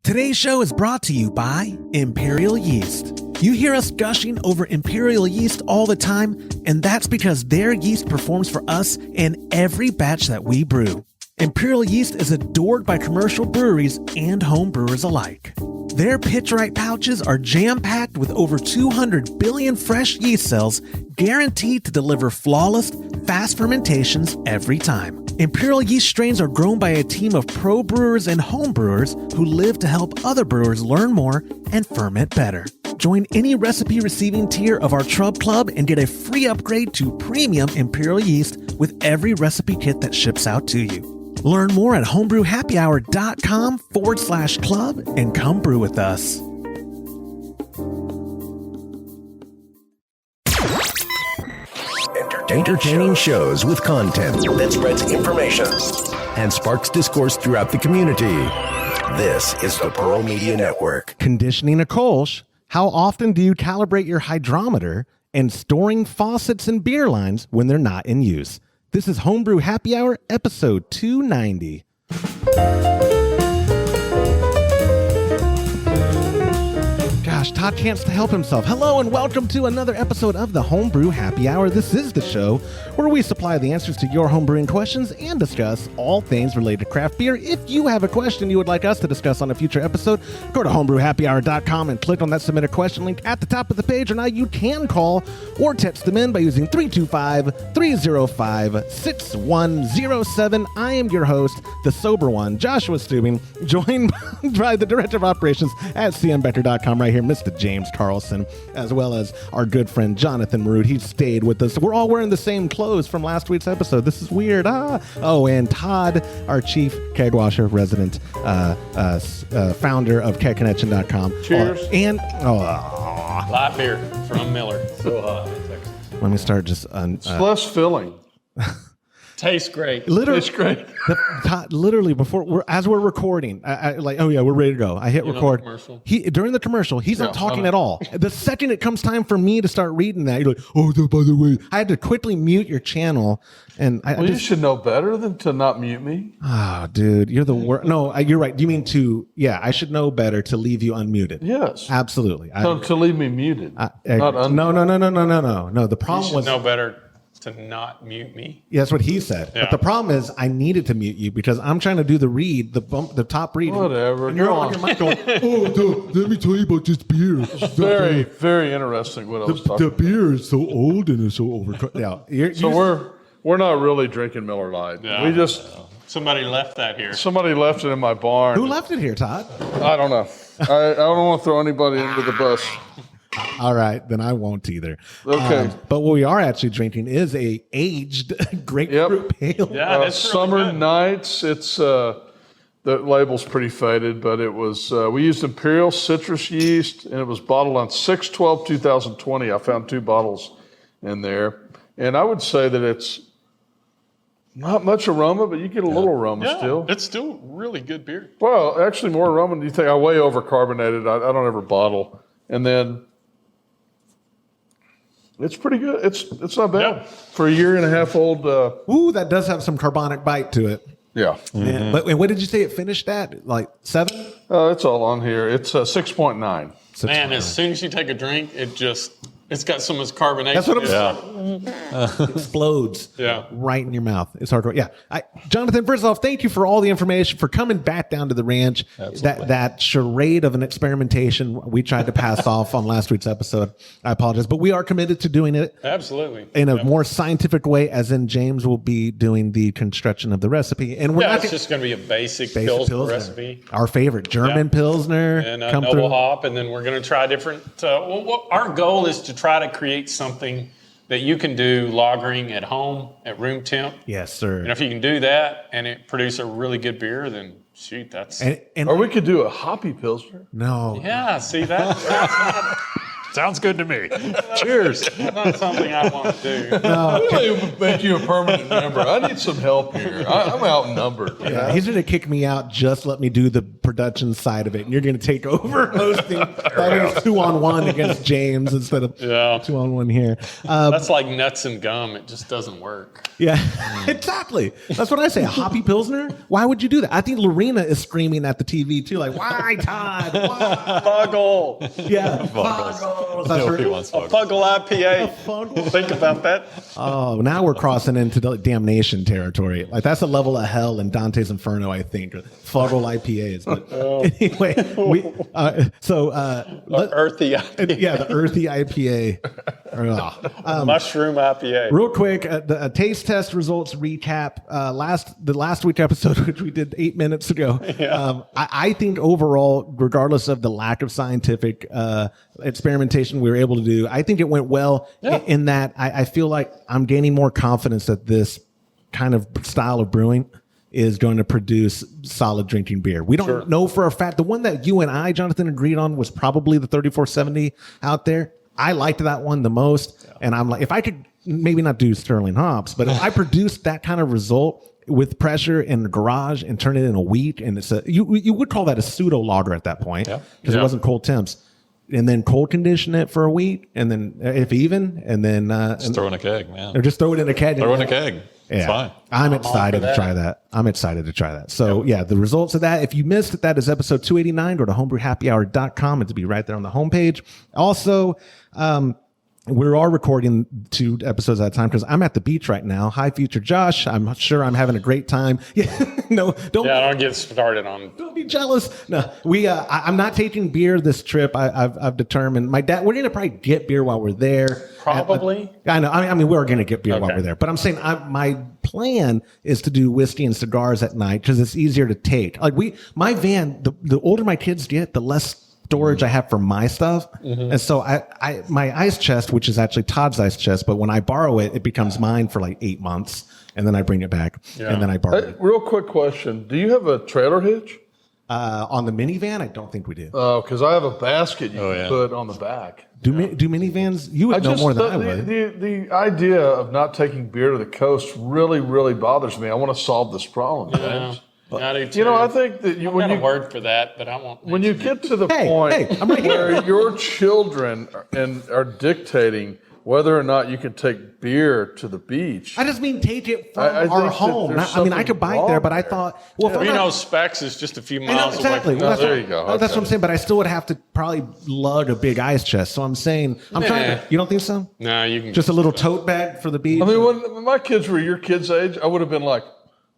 Today's show is brought to you by Imperial Yeast. You hear us gushing over Imperial Yeast all the time, and that's because their yeast performs for us in every batch that we brew. Imperial Yeast is adored by commercial breweries and home brewers alike. Their pitch-right pouches are jam-packed with over 200 billion fresh yeast cells, guaranteed to deliver flawless, fast fermentations every time. Imperial Yeast strains are grown by a team of pro brewers and home brewers who live to help other brewers learn more and ferment better. Join any recipe receiving tier of our Trub Club and get a free upgrade to premium Imperial Yeast with every recipe kit that ships out to you. Learn more at homebrewhappyhour.com/club and come brew with us. Entertaining shows with content that spreads information and sparks discourse throughout the community. This is the Pearl Media Network. Conditioning a Kolsch. How often do you calibrate your hydrometer? And storing faucets and beer lines when they're not in use. This is Homebrew Happy Hour, episode 290. Gosh, Todd can't help himself. Hello and welcome to another episode of the Homebrew Happy Hour. This is the show where we supply the answers to your homebrewing questions and discuss all things related to craft beer. If you have a question you would like us to discuss on a future episode, go to homebrewhappyhour.com and click on that submit a question link at the top of the page. Or now you can call or text them in by using 325-305-6107. I am your host, the sober one, Joshua Stubing, joined by the Director of Operations at cmbecker.com right here, Mr. James Carlson, as well as our good friend Jonathan Maroot. He stayed with us. We're all wearing the same clothes from last week's episode. This is weird. Oh, and Todd, our chief keg washer, resident founder of kegconnection.com. Cheers. Light beer from Miller. So hot. Let me start just it's less filling. Tastes great. Tastes great. Literally before as we're recording, we're ready to go. I hit record. During the commercial, he's not talking at all. The second it comes time for me to start reading that, you're like, oh, by the way, I had to quickly mute your channel. And you should know better than to not mute me. Oh, dude, you're the worst. No, you're right. You mean I should know better to leave you unmuted. Yes. Absolutely. To leave me muted. No. The problem was know better to not mute me. Yeah, that's what he said. Yeah. But the problem is I needed to mute you because I'm trying to do the read, the top read. Whatever. And you're on your mic going, let me tell you about this beer. It's very, very interesting what I was talking about. The beer is so old and it's so overcooked. Yeah. We're not really drinking Miller Lite. No, we just... Somebody left that here. Somebody left it in my barn. Who left it here, Todd? I don't know. I don't want to throw anybody under the bus. All right, then I won't either. Okay. But what we are actually drinking is a aged grapefruit pale. Yeah, that's Summer really good. Nights. It's the label's pretty faded, but it was we used Imperial citrus yeast, and it was bottled on 6/12/2020. I found 2 bottles in there, and I would say that it's not much aroma, but you get a little aroma still. It's still really good beer. Well, actually, more aroma than you think. I way over carbonated. I don't ever bottle, and then. It's pretty good. It's not bad for a 1.5 year old. Ooh, that does have some carbonic bite to it. Yeah. Mm-hmm. But what did you say it finished at? Like 7? It's all on here. It's 6.9. Man, as soon as you take a drink, it's got so much carbonation. That's what I'm saying. It explodes right in your mouth. It's hard to... Yeah. Jonathan, first off, thank you for all the information, for coming back down to the ranch. That charade of an experimentation we tried to pass off on last week's episode. I apologize. But we are committed to doing it. Absolutely. In a more scientific way, as in James will be doing the construction of the recipe. And it's just going to be a basic Pilsner recipe. Our favorite German Pilsner. And a noble hop. And then we're going to try different... our goal is to try to create something that you can do lagering at home at room temp. Yes, sir. And if you can do that and it produce a really good beer, then shoot, that's... Or we could do a hoppy Pilsner. No. Yeah, see that? Sounds good to me. Cheers. Not something I want to do. We don't even make you a permanent member. I need some help here. I'm outnumbered. Yeah, he's going to kick me out. Just let me do the production side of it, and you're going to take over hosting. That means 2-on-1 against James instead of 2-on-1 here. That's like nuts and gum. It just doesn't work. Yeah, exactly. That's what I say. A hoppy pilsner? Why would you do that? I think Lorena is screaming at the TV too, like, "Why, Todd? Why?" Fuggle. Yeah, Fuggles. That's Nobody her- wants A Fuggle IPA. Fuggle. Think about that. Oh, now we're crossing into the damnation territory. Like that's a level of hell in Dante's Inferno, I think. Fuggle IPAs. But anyway, Earthy IPA. yeah, the earthy IPA. Mushroom IPA. Real quick, the taste test results recap. The last week episode, which we did 8 minutes ago. I think overall, regardless of the lack of scientific experimentation we were able to do, I think it went well. In that, I feel like I'm gaining more confidence that this kind of style of brewing is going to produce solid drinking beer. We don't know for a fact. The one that you and I, Jonathan, agreed on was probably the 3470 out there. I liked that one the most. And I'm like, if I could maybe not do Sterling hops, but if I produced that kind of result with pressure in the garage and turn it in a week, and it's you would call that a pseudo lager at that point because it wasn't cold temps. And then cold condition it for a week, and then if even, and then Just throw in a keg, man. or just throw it in a keg. Throw in a keg. It's fine. I'm excited to try that. I'm excited to try that. So yeah, the results of that, if you missed it, that is episode 289. Go to homebrewhappyhour.com. It'll be right there on the homepage. Also, we are recording 2 episodes at a time because I'm at the beach right now. Hi, future Josh. I'm sure I'm having a great time. Don't get started on. Don't be jealous. No, I'm not taking beer this trip. I've determined. My dad. We're gonna probably get beer while we're there. Probably. I know. I mean, we're gonna get beer while we're there. But I'm saying my plan is to do whiskey and cigars at night because it's easier to take. Like my van. The older my kids get, the less storage I have for my stuff. And so my ice chest, which is actually Todd's ice chest, but when I borrow it, it becomes mine for like 8 months. And then I bring it back and then I borrow it. Real quick question. Do you have a trailer hitch? On the minivan, I don't think we do. Oh, because I have a basket you can put on the back. Do minivans? You would know more than I would. The idea of not taking beer to the coast really, really bothers me. I want to solve this problem. James. I do too. You know, I think that I've got a word for that, but I won't. When you get to the point I'm right here. where your children are dictating whether or not you can take beer to the beach. I just mean take it from I our think home. that there's I mean, I could something buy it there, wrong but I there. thought, well, if I'm not- Specs is just a few I know, miles exactly. away. Well, that's there what- you go. That's what Okay. I'm saying, but I still would have to probably lug a big ice chest. So I'm saying, I'm trying to, you don't think so? No, you can Just a little tote bag for the beach? I mean, when my kids were your kids' age, I would have been like,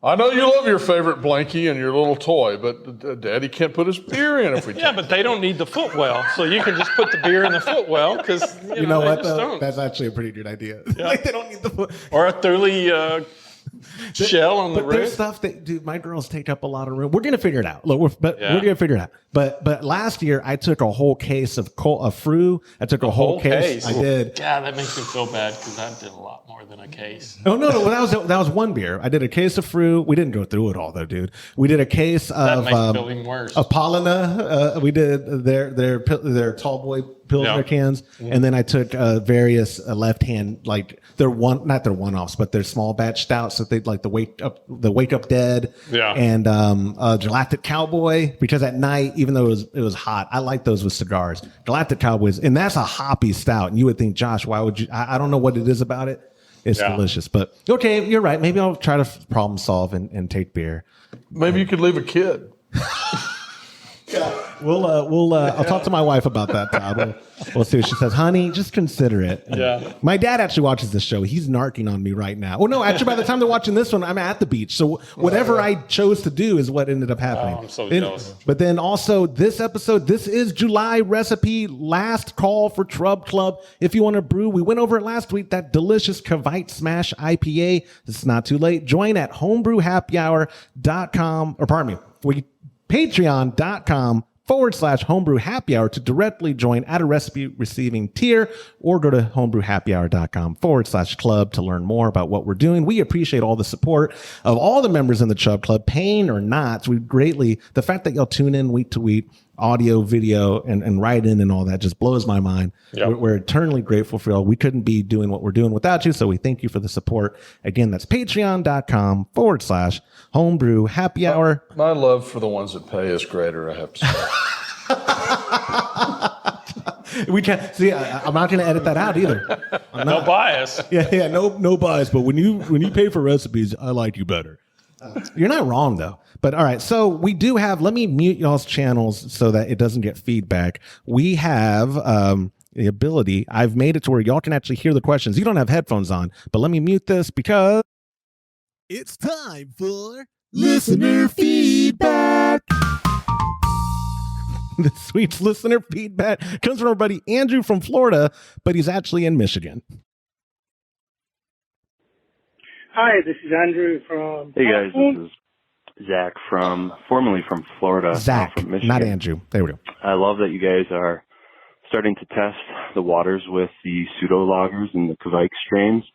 I know you love your favorite blankie and your little toy, but Daddy can't put his beer in if we Yeah, but they don't need the footwell, so you can just put the beer in the footwell because You know they what, just though? don't. That's actually a pretty good idea. Like, they don't need the foot. Or a Thule shell on the But there's roof. stuff that, dude, my girls take up a lot of room. We're gonna figure it out. Look, we're gonna figure it out. But last year I took a whole case of Frou. I took a whole case. I did. God, that makes me feel bad because I did a lot more than a case. Oh no! Well, that was one beer. I did a case of Frou. We didn't go through it all though, dude. We did a case of That makes it feel even worse. Paulina. We did their tall boy Pilsner cans, and then I took various left hand, like not their one offs, but their small batch stouts that they like the Wake Up Dead, and Galactic Cowboy, because at night, even though it was hot, I like those with cigars. Galactic Cowboys, and that's a hoppy stout, and you would think, Josh, why would you? I don't know what it is about it. It's delicious, but okay, you're right. Maybe I'll try to problem solve and take beer. Maybe you could leave a kid. I'll talk to my wife about that, Todd. We'll see what she says. Honey, just consider it. Yeah. My dad actually watches this show. He's narking on me right now. Oh, no, actually, by the time they're watching this one, I'm at the beach. So whatever I chose to do is what ended up happening. Oh, I'm so jealous. But then also this episode, this is July recipe, last call for Trub Club. If you want to brew, we went over it last week, that delicious Kavite Smash IPA. It's not too late. Join at homebrewhappyhour.com, or pardon me, patreon.com/homebrew happy hour to directly join at a recipe receiving tier, or go to homebrewhappyhour.com/club to learn more about what we're doing. We appreciate all the support of all the members in the Chub Club, paying or not. We greatly, the fact that y'all tune in week to week audio, video, and write-in and all that just blows my mind. Yep. We're eternally grateful for y'all. We couldn't be doing what we're doing without you, so we thank you for the support. Again, that's patreon.com/homebrew happy hour. My love for the ones that pay is greater, I have to say. We can't see. I'm not going to edit that out either. No bias. Yeah, no bias. But when you pay for recipes, I like you better. You're not wrong though. But all right, so we do have. Let me mute y'all's channels so that it doesn't get feedback. We have the ability. I've made it to where y'all can actually hear the questions. You don't have headphones on, but let me mute this because it's time for listener feedback. The sweet listener feedback comes from our buddy Andrew from Florida, but he's actually in Michigan. Hi, this is Andrew from. Hey guys, this is Zach formerly from Florida. Zach, from Michigan. not Andrew. There we go. I love that you guys are starting to test the waters with the pseudo lagers and the Kvike strains.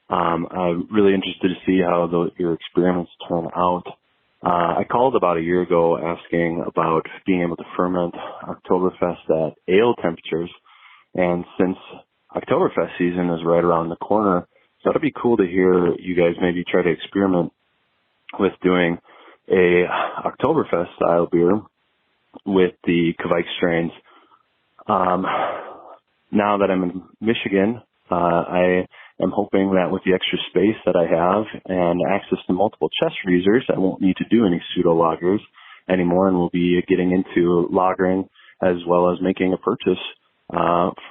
I'm really interested to see how your experiments turn out. I called about a year ago asking about being able to ferment Oktoberfest at ale temperatures, and since Oktoberfest season is right around the corner, so it'd be cool to hear you guys maybe try to experiment with doing a Oktoberfest style beer with the Kvike strains. Now that I'm in Michigan, I am hoping that with the extra space that I have and access to multiple chest freezers, I won't need to do any pseudo lagers anymore, and we'll be getting into lagering as well as making a purchase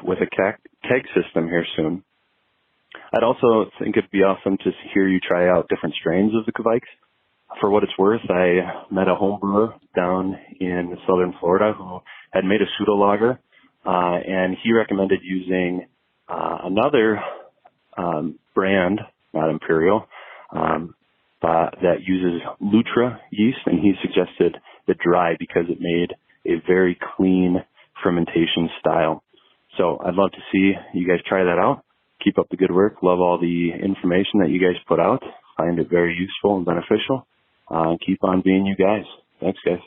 with a keg system here soon. I'd also think it'd be awesome to hear you try out different strains of the Kvikes. For what it's worth, I met a home brewer down in southern Florida who had made a pseudo lager, and he recommended using another brand, not Imperial, that uses Lutra yeast, and he suggested the dry because it made a very clean fermentation style. So I'd love to see you guys try that out. Keep up the good work. Love all the information that you guys put out. Find it very useful and beneficial. Keep on being you guys. Thanks, guys.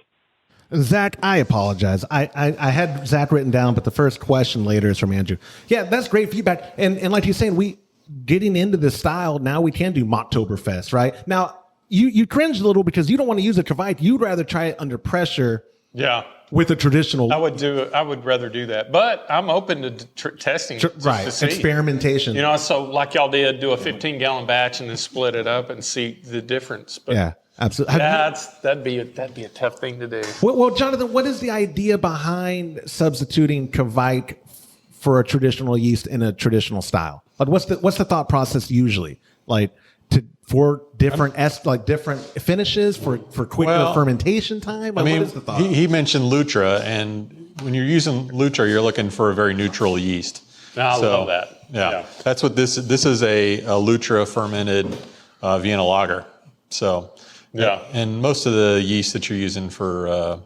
Zach, I apologize. I had Zach written down, but the first question later is from Andrew. Yeah, that's great feedback. And like you're saying, we getting into this style, now we can do Mocktoberfest, right? Now, you cringe a little because you don't want to use a Kvike. You'd rather try it under pressure. Yeah. With a traditional. I would rather do that, but I'm open to testing it just right. to see. Experimentation. You know, so like y'all did, do a 15-gallon batch and then split it up and see the difference. But yeah, absolutely. That'd be a tough thing to do. Well, Jonathan, what is the idea behind substituting Kvike for a traditional yeast in a traditional style? Like, what's the thought process usually? Like for different different finishes for quicker fermentation time. Like, what is the thought? He mentioned Lutra, and when you're using Lutra, you're looking for a very neutral yeast. I love that. Yeah, that's what this is a Lutra fermented Vienna lager. So and most of the yeast that you're using for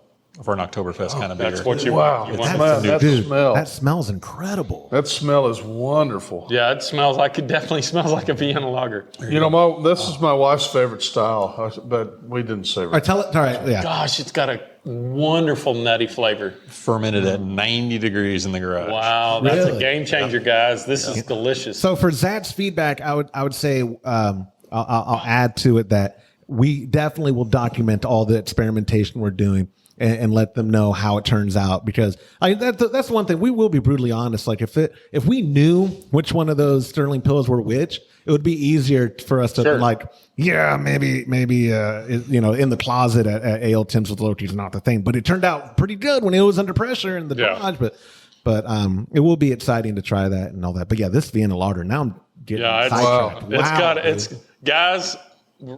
an Oktoberfest kind of beer. That's what you Wow, want. that smell. That smells incredible. That smell is wonderful. Yeah, it definitely smells like a Vienna lager. You know, this is my wife's favorite style, but we didn't say All right, tell it. All right, yeah. Gosh, it's got a wonderful nutty flavor. Fermented at 90 degrees in the garage. Wow, that's Really? a game changer, guys. This is delicious. So for Zach's feedback, I would say I'll add to it that we definitely will document all the experimentation we're doing and let them know how it turns out, because that's one thing. We will be brutally honest. Like if we knew which one of those Sterling pills were which, it would be easier for us to maybe in the closet at ale temps with Loki's not the thing. But it turned out pretty good when it was under pressure in the garage. But it will be exciting to try that and all that. But yeah, this Vienna lager, now I'm getting sidetracked. Guys,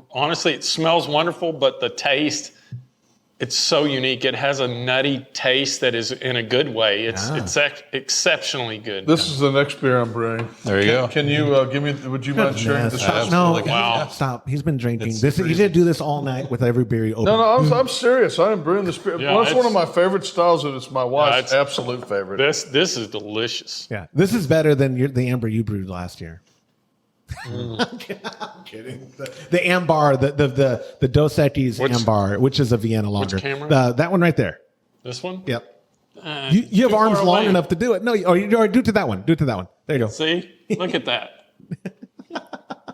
honestly, it smells wonderful, but the taste, it's so unique. It has a nutty taste that is in a good way. It's exceptionally good. This is the next beer I'm brewing. There you go. Can you would you mind sharing this? No, Wow. Stop. He's been drinking. He did do this all night with every beer he opened. No, I'm serious. I am brewing this beer. Yeah, Well, it's one of my favorite styles, and it's my wife's it's absolute favorite. This is delicious. Yeah, this is better than the amber you brewed last year. I'm kidding. The Ambar, the Dos Equis Which- Ambar, which is a Vienna lager. camera? That one right there. This one? Yep. You have too arms far long away. enough to do it. No, do it to that one. Do it to that one. There you go. See? Look at that.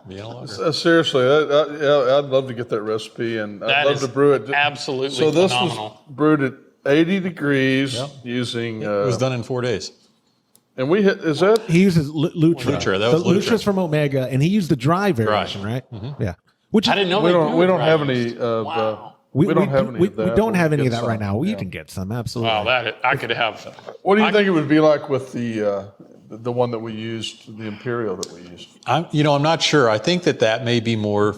Vienna lager. Seriously, I'd love to get that recipe, and That I'd love is to brew it. absolutely So this phenomenal. was brewed at 80 degrees using. It was done in 4 days. And we hit. Is that? He uses Lutra. Lutra, that was So Lutra. Lutra's from Omega, and he used the dry variation, right? Mm-hmm. Yeah. Which I didn't know We they don't. do We it don't have right. any of. Wow. We don't have any of that. We don't but have we any of get that right some. now. You Yeah. can get some, absolutely. Wow, I could have. What do you think it would be like with the one that we used, the Imperial that we used? I'm not sure. I think that may be more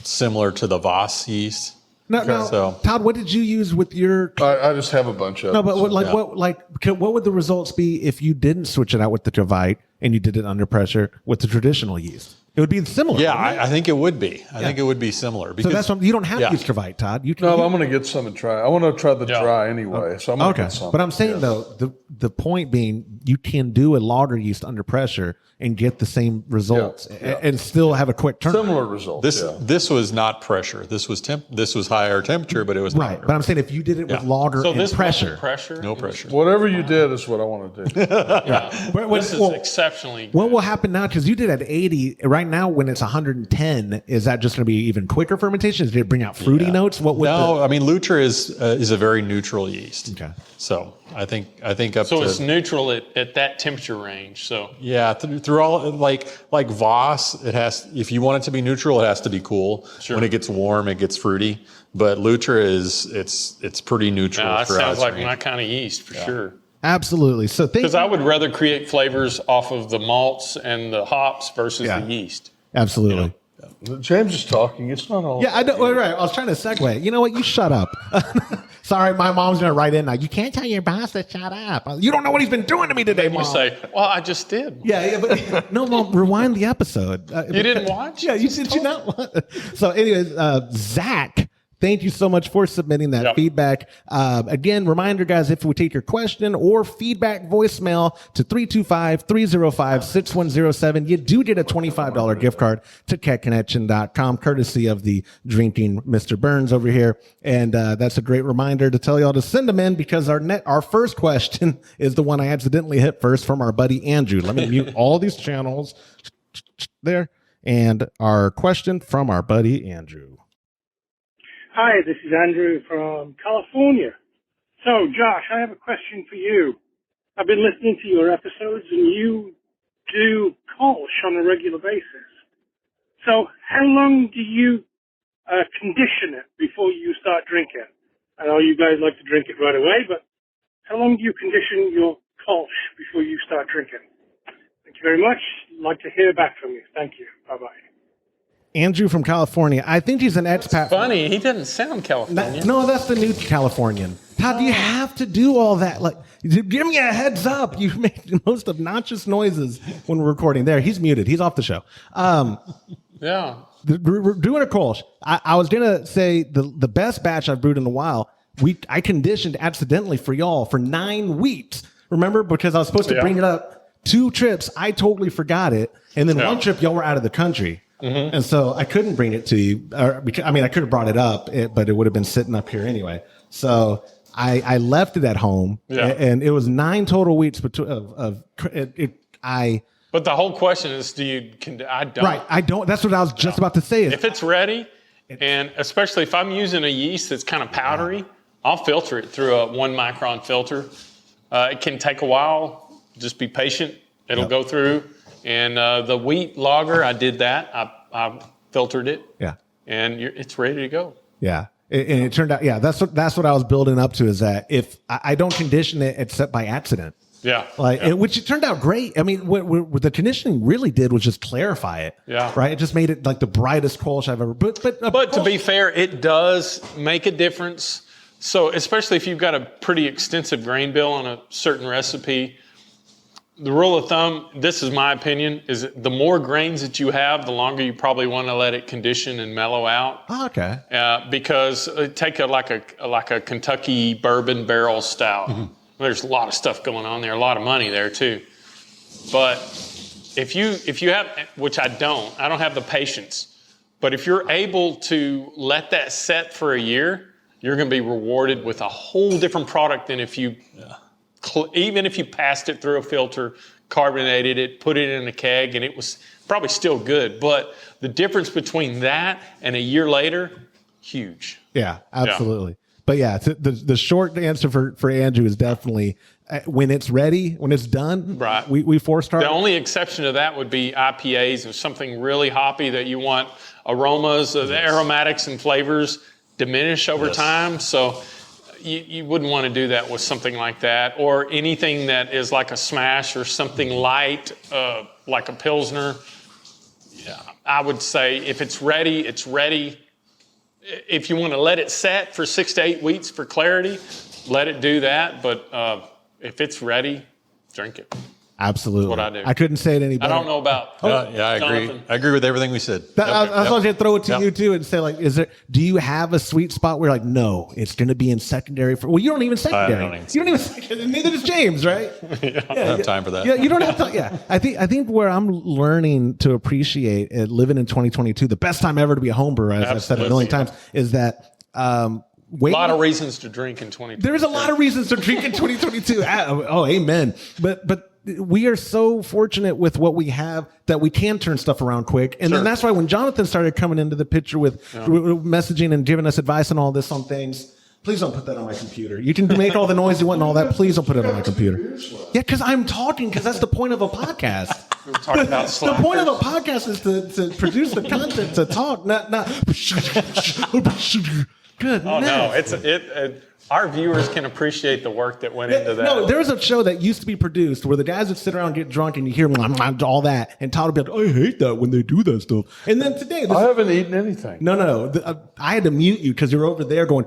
similar to the Voss yeast. No, So- Todd, what did you use with your? I just have a bunch of. No, but what, Yeah. what would the results be if you didn't switch it out with the Travaite and you did it under pressure with the traditional yeast? It would be similar. Yeah, wouldn't it? I think it would be. I think it would be similar. So Because, that's what you don't have yeah. to use Travaite, Todd. You can. No, you- I'm going to get some and try. I want to try the Yeah. dry anyway, so I'm going to Okay, get some. but I'm saying Yeah. though, the point being, you can do a lager yeast under pressure and get the same results and still have a quick turn. Similar results. This was not pressure. This was This was higher temperature, but it was Right, but I'm saying if you did it with Yeah. lager So and this pressure, pressure. no pressure. Whatever you did is what I want to do. This is exceptionally good. what will happen now? Because you did at 80. Right now, when it's 110, is that just going to be even quicker fermentation? Did it bring out fruity notes? What would No, I mean Lutra is a very neutral yeast. Okay. So I think up So to it's neutral at that temperature range. So yeah through all like Voss, it has, if you want it to be neutral, it has to be cool. Sure. When it gets warm, it gets fruity. But Lutra it's pretty neutral. that throughout sounds its like range. my kind of yeast for sure. Absolutely. So think Because I would rather create flavors off of the malts and the hops versus Yeah. the yeast. absolutely. James is talking. It's not all. Yeah, I know. Right. I was trying to segue. You know what? You shut up. Sorry, my mom's gonna write in now. You can't tell your boss to shut up. You don't know what he's been doing to me today, You mom. say, well, I just did. Yeah, but no, mom. Rewind the episode. You didn't watch? Yeah, you did. You not? So, anyways, Zach. Thank you so much for submitting that Yep. feedback. Again, reminder, guys, if we take your question or feedback voicemail to 325-305-6107, you do get a $25 gift card to catconnection.com, courtesy of the drinking Mr. Burns over here. And that's a great reminder to tell y'all to send them in, because our first question is the one I accidentally hit first from our buddy Andrew. Let me mute all these channels there. And our question from our buddy Andrew. Hi, this is Andrew from California. So, Josh, I have a question for you. I've been listening to your episodes, and you do Kolsch on a regular basis. So, how long do you condition it before you start drinking? I know you guys like to drink it right away, but how long do you condition your Kolsch before you start drinking? Thank you very much. I'd like to hear back from you. Thank you. Bye-bye. Andrew from California. I think he's an expat. Funny, he doesn't sound Californian. No, that's the new Californian. Todd, do you have to do all that? Like, give me a heads up. You make the most obnoxious noises when we're recording. There, he's muted. He's off the show. Yeah. We're doing a Kolsch. I was gonna say the best batch I've brewed in a while. I conditioned accidentally for y'all for 9 weeks. Remember, because I was supposed to bring it up 2 trips. I totally forgot it, and then one trip y'all were out of the country. Mm-hmm. And so I couldn't bring it to you. I could have brought it up, but it would have been sitting up here anyway. So I left it at home, and it was 9 total weeks But the whole question is, I don't. Right, I don't. That's what I was just about to say. If it's ready, and especially if I'm using a yeast that's kind of powdery, I'll filter it through a 1 micron filter. It can take a while. Just be patient. It'll go through. And the wheat lager, I did that. I filtered it. Yeah. And it's ready to go. Yeah. And it turned out, that's what I was building up to, is that if I don't condition it except by accident. Yeah. Which it turned out great. I mean, what the conditioning really did was just clarify it. Yeah. Right. It just made it like the brightest Kolsch I've ever. But to be fair, it does make a difference. So especially if you've got a pretty extensive grain bill on a certain recipe, the rule of thumb, this is my opinion, is the more grains that you have, the longer you probably want to let it condition and mellow out. Oh, okay. Because take like a Kentucky bourbon barrel stout. Mm-hmm. There's a lot of stuff going on there, a lot of money there too. But if you have, which I don't have the patience. But if you're able to let that set for a year you're going to be rewarded with a whole different product than if you, even if you passed it through a filter, carbonated it, put it in a keg, and it was probably still good. But the difference between that and a year later, huge. Yeah, absolutely. But yeah, the short answer for Andrew is definitely when it's ready, when it's done. Right. We 4-star. The only exception to that would be IPAs and something really hoppy that you want aromas, the aromatics and flavors diminish over time. So you wouldn't want to do that with something like that, or anything that is like a smash or something light, like a Pilsner. Yeah, I would say if it's ready, it's ready. If you want to let it set for 6 to 8 weeks for clarity, let it do that. But if it's ready, drink it. Absolutely. That's what I do. I couldn't say it any better. I don't know about. Yeah, I agree. Jonathan. I agree with everything we said. I was going to throw it to you too and say, like, do you have a sweet spot where, like, no, it's going to be in secondary well, you don't even secondary. You don't even secondary. Neither does James, right? I don't have time for that. Yeah, you don't have to. Yeah, I think where I'm learning to appreciate living in 2022, the best time ever to be a home brewer, as I've said a million times, is that. A lot of reasons to drink in 2022. There's a lot of reasons to drink in 2022. Oh, amen. But we are so fortunate with what we have that we can turn stuff around quick. And then that's why when Jonathan started coming into the picture with messaging and giving us advice and all this on things, please don't put that on my computer. You can make all the noise you want and all that. Please don't put it on my computer. Yeah, because I'm talking, because that's the point of a podcast. We're talking about the point of a podcast is to produce the content, to talk, not. Good. Oh no, our viewers can appreciate the work that went into that. No, there was a show that used to be produced where the guys would sit around and get drunk and you hear all that, and Todd would be like, I hate that when they do that stuff. And then today, I haven't eaten anything. No. I had to mute you because you were over there going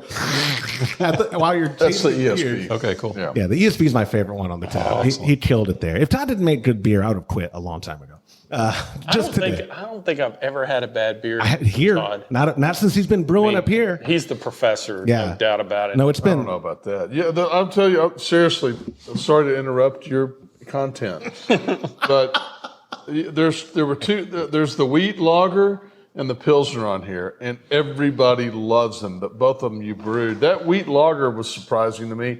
while you're. That's the ESP. Okay, cool. Yeah, the ESP is my favorite one on the tab. He killed it there. If Todd didn't make good beer, I would have quit a long time ago. I don't think I've ever had a bad beer here. Todd. Not since he's been brewing up here. He's the professor, no doubt about it. No, it's been. I don't know about that. Yeah, I'll tell you, seriously, I'm sorry to interrupt your content, but there were two. There's the wheat lager and the Pilsner on here, and everybody loves them. But both of them you brewed. That wheat lager was surprising to me.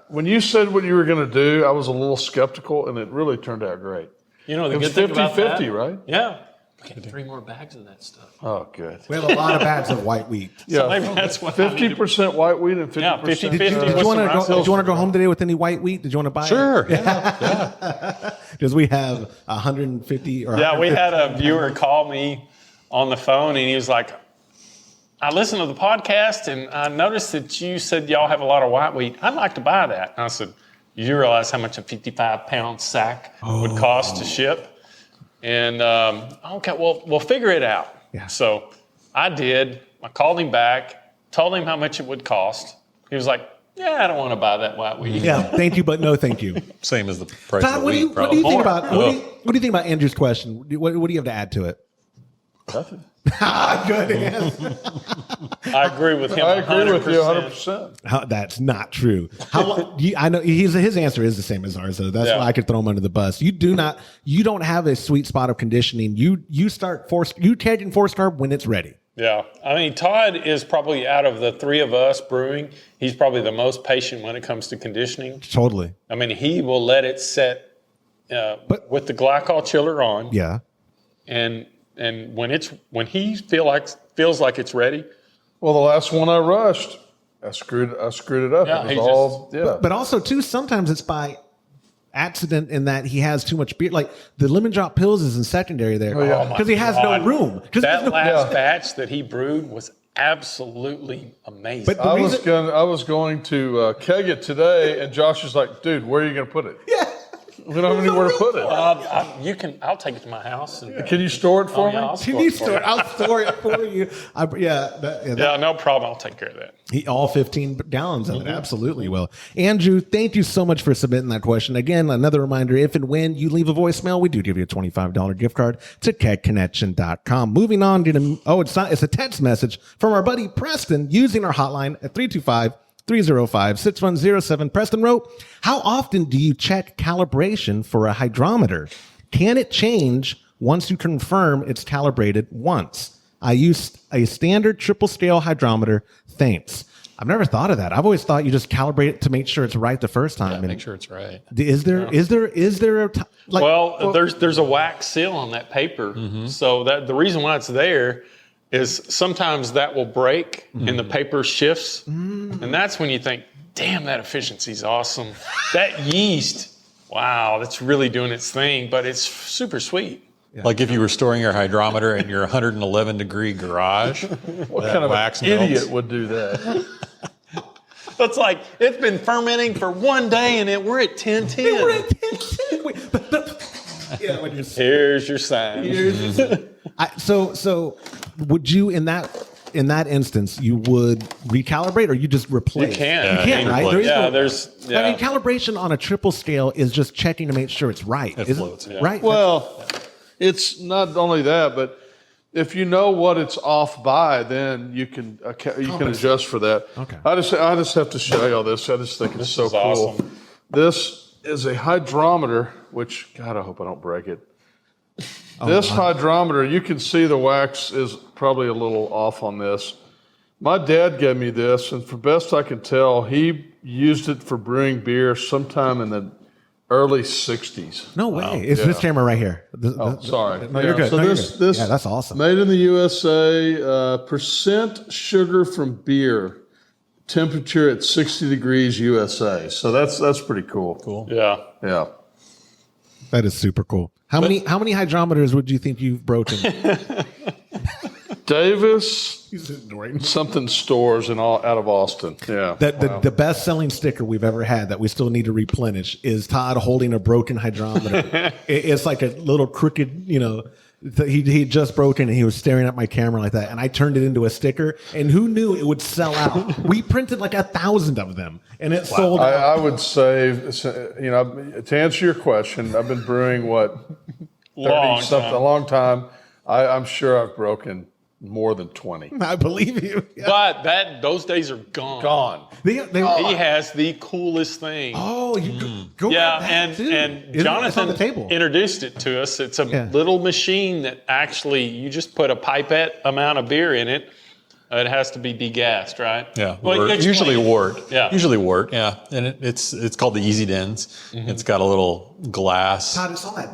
When you said what you were going to do, I was a little skeptical, and it really turned out great. You know, it was 50-50, right? Yeah. We got 3 more bags of that stuff. Oh, good. We have a lot of bags of white wheat. Yeah, so maybe that's what 50% white wheat and 50%. Yeah, 50-50. Did you want to go home today with any white wheat? Did you want to buy Sure. it? Yeah. Because we have 150 or we had a viewer call me on the phone, and he was like, I listened to the podcast, and I noticed that you said y'all have a lot of white wheat. I'd like to buy that. And I said, you realize how much a 55-pound sack would cost to ship? And, okay, well, we'll figure it out. Yeah. So I did. I called him back, told him how much it would cost. He was like, yeah, I don't want to buy that white wheat. Yeah, thank you, but no thank you. Same as the price Todd, of the what wheat. do you think about what do you think about Andrew's question? What do you have to add to it? Nothing. Good answer. I agree with him. I agree with you 100%. That's not true. I know his answer is the same as ours, so that's why I could throw him under the bus. You don't have a sweet spot of conditioning. You take in 4-star when it's ready. Yeah, I mean, Todd is probably, out of the 3 of us brewing, he's probably the most patient when it comes to conditioning. Totally. I mean, he will let it set with the glycol chiller on. Yeah. And when he feels like it's ready. Well, the last one I rushed, I screwed it up. Yeah, it was all. But also too, sometimes it's by accident in that he has too much beer. Like the lemon drop pills is in secondary there because he has no room. That last batch that he brewed was absolutely amazing. But I was going to keg it today, and Josh is like, "Dude, where are you going to put it?" Yeah. We don't have anywhere to put it. I'll take it to my house. And, Can you store it for me? I'll store it for you. No problem. I'll take care of that. All 15 gallons of it. Absolutely will. Andrew, thank you so much for submitting that question. Again, another reminder, if and when you leave a voicemail, we do give you a $25 gift card to kegconnection.com. Moving on, it's a text message from our buddy Preston using our hotline at 325-305-6107. Preston wrote, how often do you check calibration for a hydrometer? Can it change once you confirm it's calibrated once? I use a standard triple scale hydrometer. Thanks. I've never thought of that. I've always thought you just calibrate it to make sure it's right the first time. Make sure it's right. Is there a there's a wax seal on that paper. So that the reason why it's there is sometimes that will break and the paper shifts. And that's when you think, damn, that efficiency is awesome. That yeast, wow, that's really doing its thing, but it's super sweet. Yeah. Like if you were storing your hydrometer in your 111 degree garage, what kind of an idiot would do that? It's like, it's been fermenting for 1 day and we're at 1010. We're at 1010. Yeah, here's your sign. So would you in that instance you would recalibrate or you just replace? You can. You can, right? I mean, calibration on a triple scale is just checking to make sure it's right. It floats, yeah. Right. Well, it's not only that, but if you know what it's off by, then you can adjust for that. Okay. I just have to show you all this. I just think it's so cool. Awesome. This is a hydrometer, which God, I hope I don't break it. This hydrometer, you can see the wax is probably a little off on this. My dad gave me this, and for best I can tell, he used it for brewing beer sometime in the early 60s. No way. It's this camera right here. Sorry. No, you're good. So this that's awesome. Made in the USA, percent sugar from beer, temperature at 60 degrees USA. So that's pretty cool. Cool. Yeah. Yeah. That is super cool. How many hydrometers would you think you've broken? Davis something stores out of Austin. Yeah. The best selling sticker we've ever had that we still need to replenish is Todd holding a broken hydrometer. It's like a little crooked, he just broken and he was staring at my camera like that. And I turned it into a sticker and who knew it would sell out? We printed like 1,000 of them and it sold out. I would say, to answer your question, I've been brewing a long time. I'm sure I've broken more than 20. I believe you. Yeah. But those days are gone. Gone. He has the coolest thing. Oh, you go and Jonathan introduced it to us. It's a little machine that actually you just put a pipette amount of beer in it. It has to be degassed, right? Yeah. Well, usually wort. Yeah. Usually wort. Yeah. And it's called the Easy Dens. It's got a little glass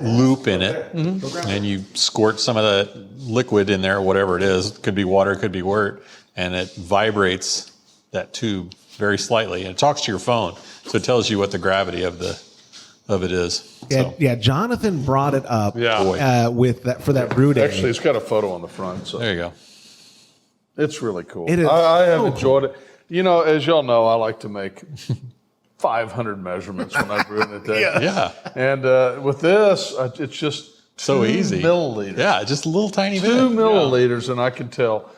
loop in it, and you squirt some of the liquid in there, whatever it is. It could be water, it could be wort, and it vibrates that tube very slightly, and it talks to your phone, so it tells you what the gravity of it is. Yeah. Jonathan brought it up. With that for that brew day. Actually, it's got a photo on the front. So there you go. It's really cool. It is. I have enjoyed it. As y'all know, I like to make 500 measurements when I brew in a day. Yeah. And with this, it's just so easy. Milliliters. Yeah, just a little tiny bit. 2 milliliters, and I can tell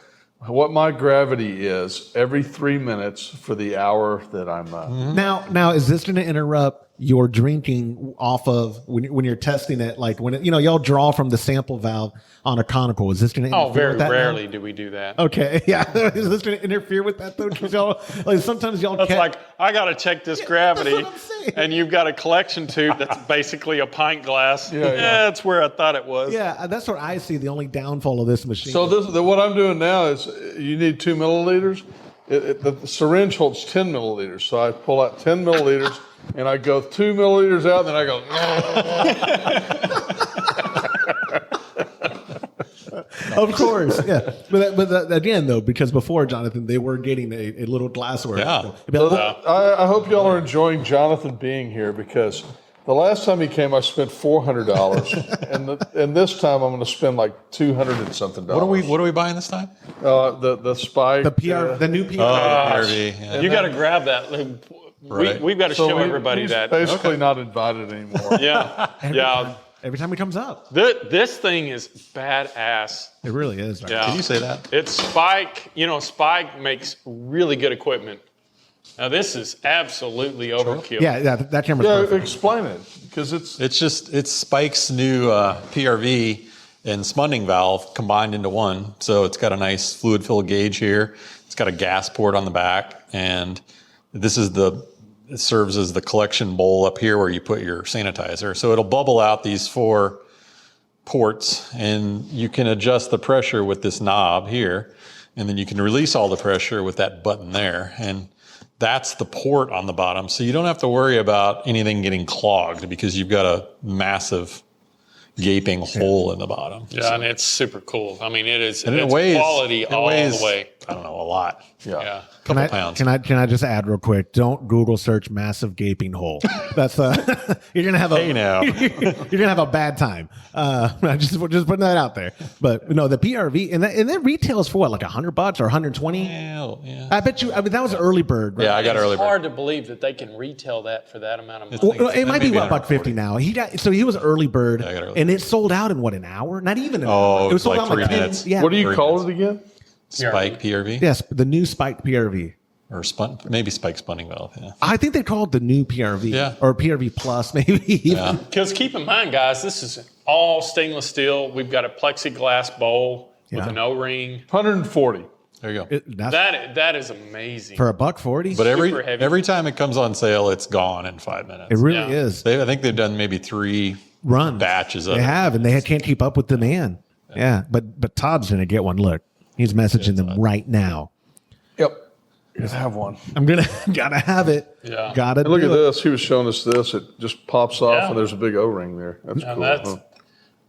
what my gravity is every 3 minutes for the hour that I'm. Now, is this going to interrupt your drinking off of when you're testing it? Like when y'all draw from the sample valve on a conical. Is this going to interfere very with that rarely now? do we do that. Okay, yeah. Is this going to interfere with that though? Because sometimes y'all. That's like I got to check this gravity, that's what I'm saying. And you've got a collection tube that's basically a pint glass. Yeah, that's where I thought it was. Yeah, that's what I see. The only downfall of this machine. So what I'm doing now is you need 2 milliliters. The syringe holds 10 milliliters, so I pull out 10 milliliters and I go 2 milliliters out, and then I go. Of course, yeah. But again, though, because before, Jonathan, they were getting a little glassware. Yeah. I hope y'all are enjoying Jonathan being here, because the last time he came, I spent $400, and this time I'm going to spend like $200 and something. What are we buying this time? The Spike, the new PR. PRV. Yeah. You got to grab that. We've got to show everybody he's that. Basically, not invited anymore. Yeah. Every time he comes up. This thing is badass. It really is. Right? Yeah. Can you say that? It's Spike. Spike makes really good equipment. Now this is absolutely overkill. Yeah, that camera's perfect. Explain it, because it's Spike's new PRV and Smunding valve combined into one. So it's got a nice fluid fill gauge here. It's got a gas port on the back, and it serves as the collection bowl up here where you put your sanitizer. So it'll bubble out these 4 ports, and you can adjust the pressure with this knob here. and then you can release all the pressure with that button there. And that's the port on the bottom. So you don't have to worry about anything getting clogged because you've got a massive gaping hole in the bottom. Yeah, and it's super cool. I mean, it's weighs, quality all the way. I don't know, a lot. Yeah. Can I, pounds. can I just add real quick? Don't Google search massive gaping hole. That's you're gonna have Hey now. you're gonna have a bad time. Just putting that out there. But no, the PRV and that retails for what, like $100 or $120? Yeah. I bet you. I mean, that was an early bird. Right? Yeah, I got early It's bird. hard to believe that they can retail that for that amount of money. Well, it might be Maybe what, $150 now. He was early bird, I got early and it sold out in what, an hour? Not even an Oh, hour. It was sold like out in 3 like 10 minutes. Yeah. What do you 3 call minutes. it again? Spike PRV? Yes, the new spiked PRV. Or maybe spike spinning valve. Yeah. I think they called the new PRV. Yeah. Or PRV Plus, maybe even. Yeah. Because keep in mind, guys, this is all stainless steel. We've got a plexiglass bowl with Yeah. an O-ring. 140. There you go. That's That is amazing. for $140. But super heavy. every time it comes on sale, it's gone in 5 minutes. It really Yeah. is. I think they've done maybe 3 Runs. batches of They it. have, and they can't keep up with demand. Yeah. But Todd's going to get one. Look, he's messaging them right now. Yep. You guys have one. I'm gotta have it. Yeah. Gotta And look at do it. this. He was showing us this. It just pops off, Yeah. and there's a big O-ring there. That's Now cool. that's, huh?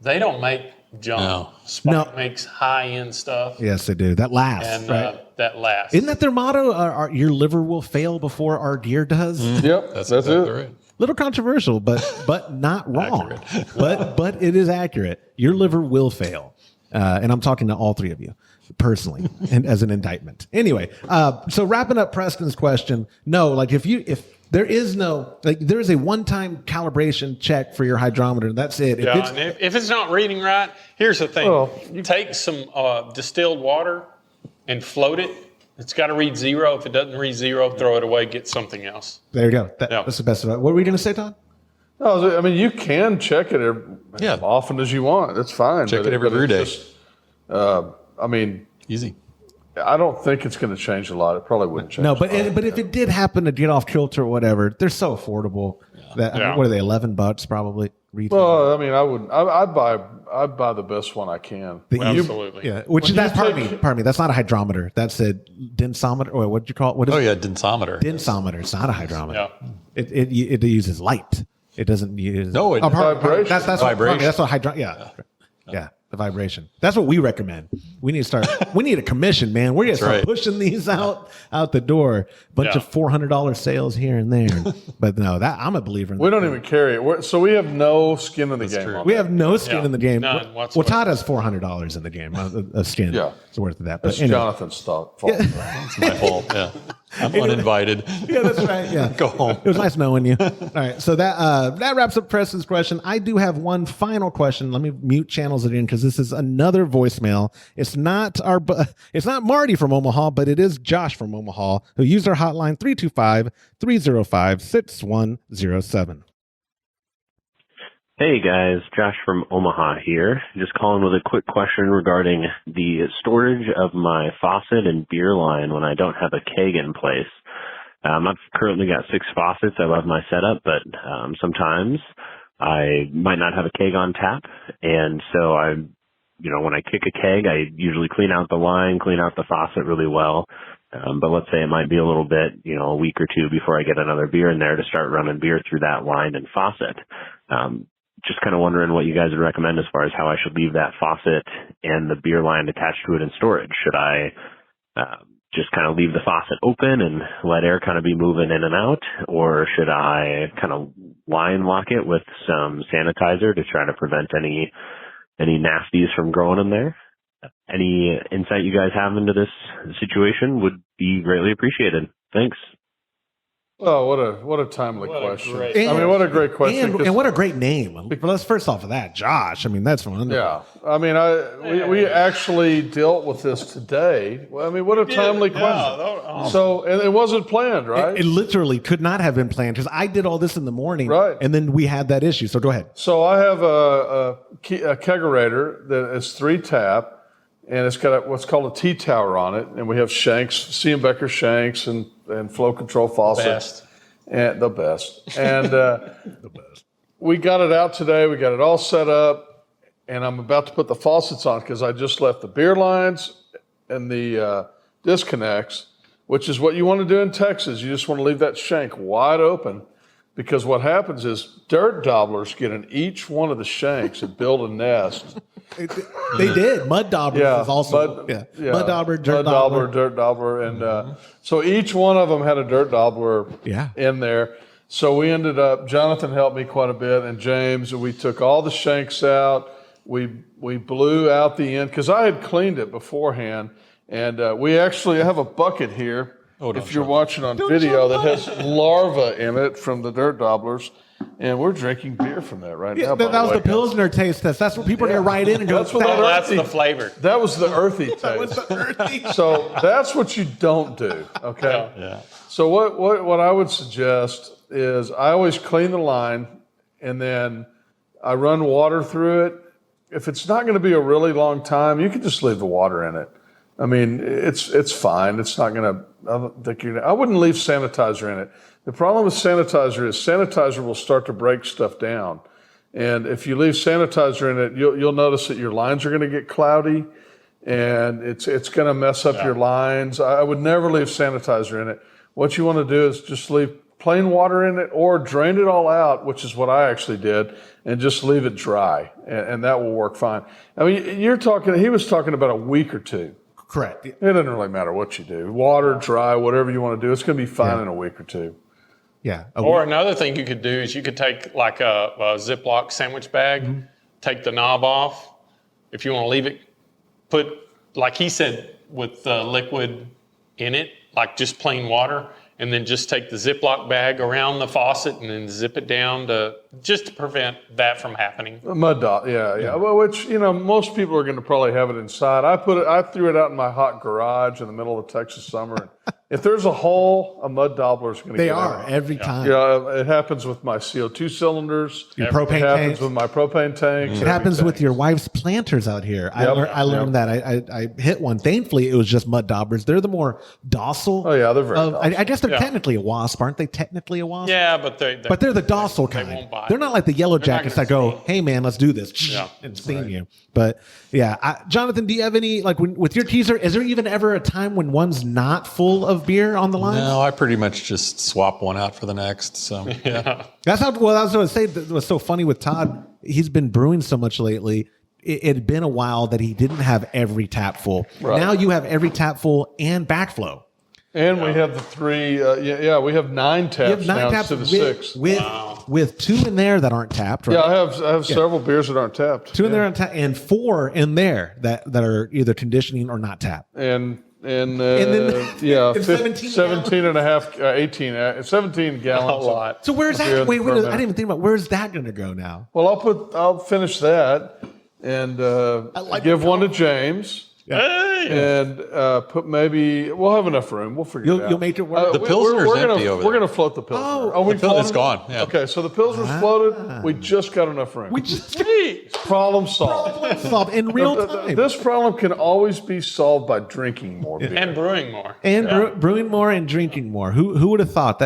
they don't make junk. No. Spike No. makes high-end stuff. Yes, they do. That lasts. And right? that lasts. Isn't that their motto? Your liver will fail before our gear does. Yep. That's That's exactly it. right. Little controversial, but not wrong. but it is accurate. Your liver will fail, and I'm talking to all three of you personally, and as an indictment. Anyway, so wrapping up Preston's question, no, like if there is no, like there is a one-time calibration check for your hydrometer. That's it. Yeah, and if it's not reading right, here's the thing. Well, You take some distilled water and float it. It's got to read 0. If it doesn't read 0, throw it away, get something else. there you go. Yeah. That's the best of it. What were we going to say, Todd? No, I mean, you can check it Yeah. as often as you want. That's fine. Check but it every but brew it's day. just, I mean, Easy. I don't think it's going to change a lot. It probably wouldn't change. No, a lot. but if it did happen to get off kilter or whatever, they're so affordable. That I mean, Yeah. what are they? $11 probably. Retail. Well, I mean, I wouldn't. I'd buy the best one I can. The You- Absolutely. Yeah, which is that. Pardon me. That's not a hydrometer. That's a densometer. Or what do you call it? What is Oh it? yeah, densometer. Densometer. It's not a hydrometer. Yeah. It uses light. It doesn't use. No, it- Vibration. That's Vibration. That's what hydro. Yeah. The vibration. That's what we recommend. We need to start. We need a commission, man. We're gonna start right. pushing these out the door. Bunch Yeah. of $400 sales here and there. But no, that I'm a believer in. We don't even carry it. So we have no skin in the game. true. On We that. have no skin Yeah, in the game. none Well, whatsoever. Todd has $400 in the game of skin. Yeah. It's worth that. But It's anyway. Jonathan's fault. It's my fault. Yeah. I'm uninvited. Yeah, that's right. Yeah. Go home. It was nice knowing you. All right. So that wraps up Preston's question. I do have one final question. Let me mute channels it in because this is another voicemail. It's not Marty from Omaha, but it is Josh from Omaha who used our hotline 325-305-6107. Hey guys, Josh from Omaha here. Just calling with a quick question regarding the storage of my faucet and beer line when I don't have a keg in place. I've currently got 6 faucets. I love my setup, but sometimes I might not have a keg on tap. And so when I kick a keg, I usually clean out the line, clean out the faucet really well. But let's say it might be a little bit, a week or two before I get another beer in there to start running beer through that line and faucet. Just kind of wondering what you guys would recommend as far as how I should leave that faucet and the beer line attached to it in storage. Should I just kind of leave the faucet open and let air kind of be moving in and out? Or should I kind of line lock it with some sanitizer to try to prevent any nasties from growing in there? Any insight you guys have into this situation would be greatly appreciated. Thanks. Oh, what a timely question. great- I mean, what a great question. 'cause- And what a great name. Let's first off of that, Josh. I mean, that's wonderful. Yeah, I mean, we actually dealt with this today. Well, I mean, what a timely question. So, and it wasn't planned, right? It literally could not have been planned because I did all this in the morning, Right. And then we had that issue. So go ahead. So I have a kegerator that is 3 tap, and it's got what's called a T-tower on it, and we have shanks, Becker shanks, and flow control faucets. Best. And the best. And we got it out today. We got it all set up, and I'm about to put the faucets on because I just left the beer lines disconnects, which is what you want to do in Texas. You just want to leave that shank wide open, because what happens is dirt dobblers get in each one of the shanks and build a nest. They did. Mud daubers is also mud dauber, dirt daubler, and so each one of them had a dirt daubler in there. So we ended up. Jonathan helped me quite a bit, and James. We took all the shanks out. We blew out the end because I had cleaned it beforehand, and we actually have a bucket here. If you're watching on video, that has larvae in it from the dirt dabblers. And we're drinking beer from that right now. That was the Pilsner taste test. That's what people are going to write in and go, that's the flavor. That was the earthy taste. That was the earthy. So that's what you don't do, okay? Yeah. So what I would suggest is I always clean the line, and then I run water through it. If it's not going to be a really long time, you can just leave the water in it. I mean, it's fine. It's not going to, I wouldn't leave sanitizer in it. The problem with sanitizer is sanitizer will start to break stuff down. And if you leave sanitizer in it, you'll notice that your lines are going to get cloudy, and it's going to mess up your lines. I would never leave sanitizer in it. What you want to do is just leave plain water in it, or drain it all out, which is what I actually did, and just leave it dry, and that will work fine. I mean, he was talking about a week or two. Correct. It doesn't really matter what you do. Water, dry, whatever you want to do. It's going to be fine in a week or two. Yeah. Or another thing you could do is you could take like a Ziploc sandwich bag, take the knob off. If you want to leave it, put, like he said, with liquid in it, like just plain water, and then just take the Ziploc bag around the faucet and then zip it down to prevent that from happening. A mud dot, yeah. Well, which, most people are going to probably have it inside. I threw it out in my hot garage in the middle of the Texas summer. If there's a hole, a mud daubler is going to get in. They are every time. Yeah, it happens with my CO2 cylinders. Your propane tanks. It happens with my propane tanks. It happens with your wife's planters out here. I learned that. I hit one. Thankfully, it was just mud daubers. They're the more docile. Oh yeah, they're very docile. I guess they're technically a wasp, aren't they? Technically a wasp. Yeah, but they're the docile kind. They won't bite. They're not like the yellow jackets that go, "Hey man, let's do this," and sting you. But yeah, Jonathan, do you have any with your teaser? Is there even ever a time when one's not full of beer on the line? No, I pretty much just swap one out for the next. So yeah, that's how. Well, I was going to say that was so funny with Todd. He's been brewing so much lately. It had been a while that he didn't have every tap full. Right. Now you have every tap full and backflow. And we have the three. We have 9 taps now instead of 6. With 2 in there that aren't tapped. Right? Yeah, I have several beers that aren't tapped. 2 in there and 4 in there that are either conditioning or not tapped. And then 17 and a half, 18, 17 gallons. A lot. So where's that? Wait, I didn't even think about where's that going to go now? Well, I'll finish that and give one to James. Yeah. And put we'll have enough room. We'll figure it out. You'll make it work. The Pilsner's empty over there. We're going to float the Pilsner. It's gone. Yeah. Okay, so the Pilsner's floated. We just got enough room. Problem solved. Solved in real time. This problem can always be solved by drinking more beer. And brewing more. And brewing more and drinking more. Who would have thought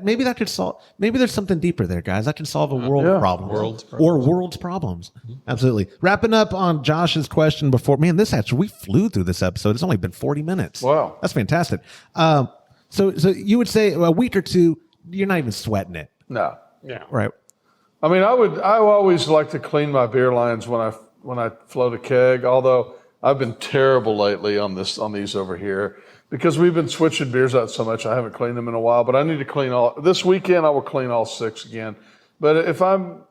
maybe that could solve, maybe there's something deeper there, guys. That can solve a world's problems. World's problems. Absolutely. Wrapping up on Josh's question before, man, we flew through this episode. It's only been 40 minutes. Wow. That's fantastic. So you would say a week or two, you're not even sweating it. No. Yeah. Right. I mean, I always like to clean my beer lines when I float a keg, although I've been terrible lately on these over here because we've been switching beers out so much. I haven't cleaned them in a while, but I need to clean this weekend. I will clean all 6 again. But if I'm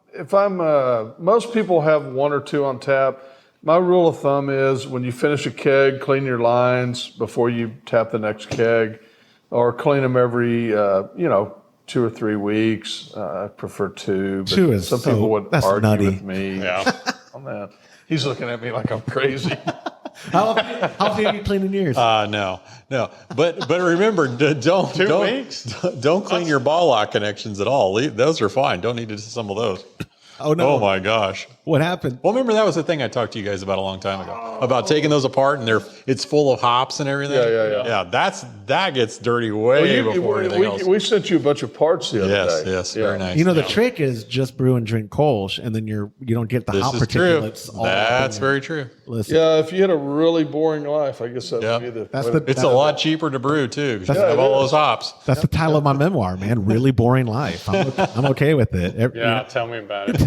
most people have 1 or 2 on tap. My rule of thumb is when you finish a keg, clean your lines before you tap the next keg, or clean them every 2 or 3 weeks. I prefer 2. But 2 is some people would argue nutty. with me on that. He's looking at me like I'm crazy. How often are you cleaning yours? No. But remember, don't weeks? Don't clean your ball lock connections at all. Those are fine. Don't need to disassemble those. Oh, no. Oh my gosh. What happened? Well, remember that was the thing I talked to you guys about a long time ago about taking those apart and it's full of hops and everything. Yeah. That gets dirty way before anything else. We sent you a bunch of parts the other day. Yes, very nice. You know, the trick is just brew and drink Kolsch, and then you don't get the hop particulates. True. That's very true. Listen. Yeah, if you had a really boring life, I guess that would be the. It's a lot cheaper to brew too. You have all those hops. That's the title of my memoir, man. Really boring life. I'm okay with it. Tell me about it.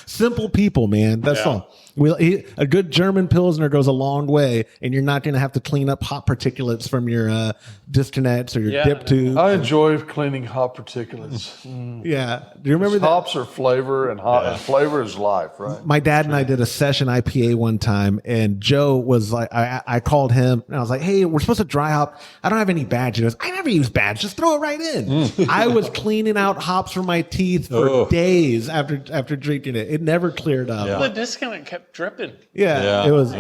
Simple people, man. That's all. A good German Pilsner goes a long way, and you're not going to have to clean up hot particulates from your disconnects or your dip tube. I enjoy cleaning hot particulates. Yeah. Do you remember that? Hops are flavor, and flavor is life, right? My dad and I did a session IPA one time, and Joe was like, I called him, and I was like, hey, we're supposed to dry hop. I don't have any badge. He goes, I never use badge. Just throw it right in. I was cleaning out hops from my teeth for days after drinking it. It never cleared up. The disconnect kept dripping. It was,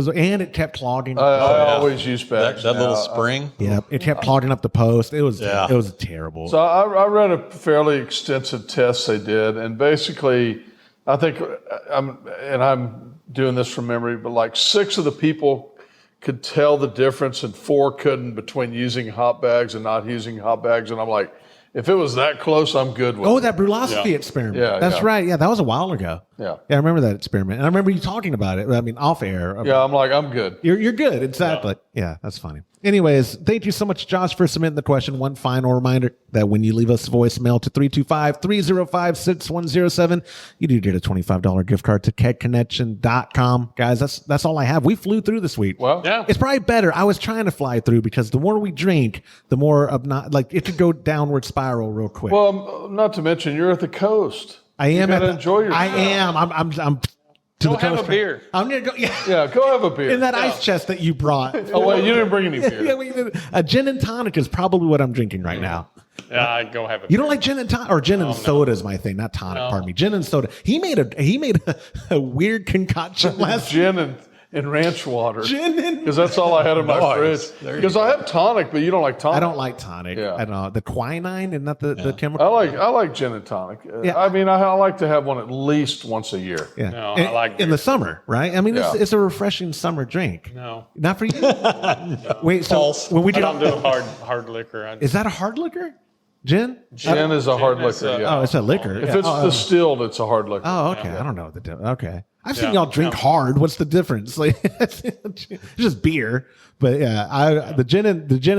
and it kept clogging. I always use badge. That little spring. Yeah, it kept clogging up the post. It was terrible. So I read a fairly extensive test they did, and basically, I think I'm doing this from memory, but like 6 of the people could tell the difference, and 4 couldn't between using hop bags and not using hop bags, and I'm like, if it was that close, I'm good with it. That Brewlosophy experiment. Yeah, that's right. Yeah, that was a while ago. Yeah, I remember that experiment, and I remember you talking about it. I mean, off air. Yeah, I'm like, I'm good. You're good. Exactly. Yeah, that's funny. Anyways, thank you so much, Josh, for submitting the question. One final reminder that when you leave us a voicemail to 325-305-6107, you do get a $25 gift card to kegconnection.com. Guys, that's all I have. We flew through this week. Well, it's probably better. I was trying to fly through because the more we drink, the more it could go downward spiral real quick. Well, not to mention, you're at the coast. I am. You gotta enjoy yourself. I am. I'm Go have a beer. I'm gonna go. Yeah, go have a beer. In that ice chest that you brought. Oh, wait, you didn't bring any beer. A gin and tonic is probably what I'm drinking right now. Yeah, go have a beer. You don't like gin and tonic, or gin and soda is my thing, not tonic. No. Pardon me, gin and soda. He made a weird concoction last gin and ranch water. Gin because that's all I had in my fridge. Because I have tonic, but you don't like tonic. I don't like tonic. Yeah. I don't know. The quinine and not the chemical. I like gin and tonic. Yeah. I mean, I like to have one at least once a year. Yeah. No, I like in the summer, right? I mean, it's a refreshing summer drink. No, not for you. No. Wait, so when we I don't do hard liquor. Is that a hard liquor? Gin? Gin is a hard liquer. Oh, it's a liquor. If it's distilled, it's a hard liquor. Oh, okay. I don't know the difference. Okay. I've seen y'all drink hard. What's the difference? Like, it's just beer. But the gin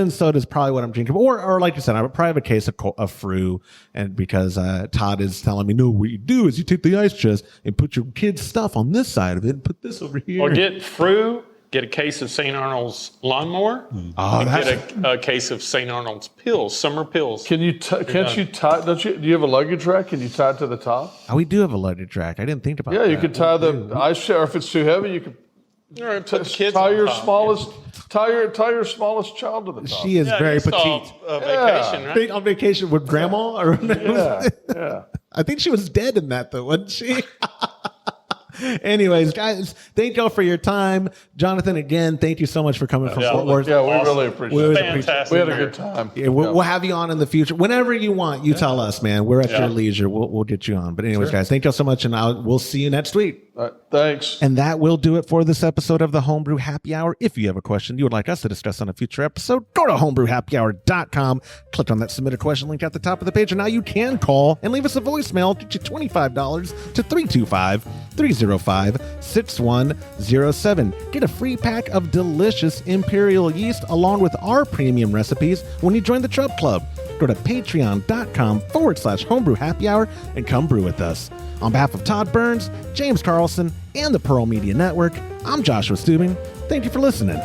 and soda is probably what I'm drinking. Or like you said, I would probably have a case of Fru, and because Todd is telling me, no, what you do is you take the ice chest and put your kid's stuff on this side of it and put this over here. Or get Fru. Get a case of St. Arnold's lawnmower. Get a case of St. Arnold's pills, summer pills. Can you? Can't you tie? Do you have a luggage rack? Can you tie it to the top? Oh, we do have a luggage rack. I didn't think about that. Yeah, you could tie the ice chest. Or if it's too heavy, you could tie your smallest child to the top. She is very petite. Vacation, right? On vacation with grandma. Or yeah. I think she was dead in that though, wasn't she? Anyways, guys, thank y'all for your time. Jonathan, again, thank you so much for coming from Fort Worth. Yeah, we really appreciate it. Fantastic. We had a good time. Yeah, we'll have you on in the future. Whenever you want, you tell us, man. We're at your leisure. We'll get you on. But anyways, guys, thank y'all so much, and we'll see you next week. Thanks. And that will do it for this episode of the Homebrew Happy Hour. If you have a question you would like us to discuss on a future episode, go to homebrewhappyhour.com. Click on that submit a question link at the top of the page, and now you can call and leave us a voicemail. Get you $25 to 325-305-6107. Get a free pack of delicious Imperial yeast along with our premium recipes when you join the Trub Club. Go to patreon.com/homebrew happy hour and come brew with us. On behalf of Todd Burns, James Carlson, and the Pearl Media Network, I'm Joshua Stubing. Thank you for listening.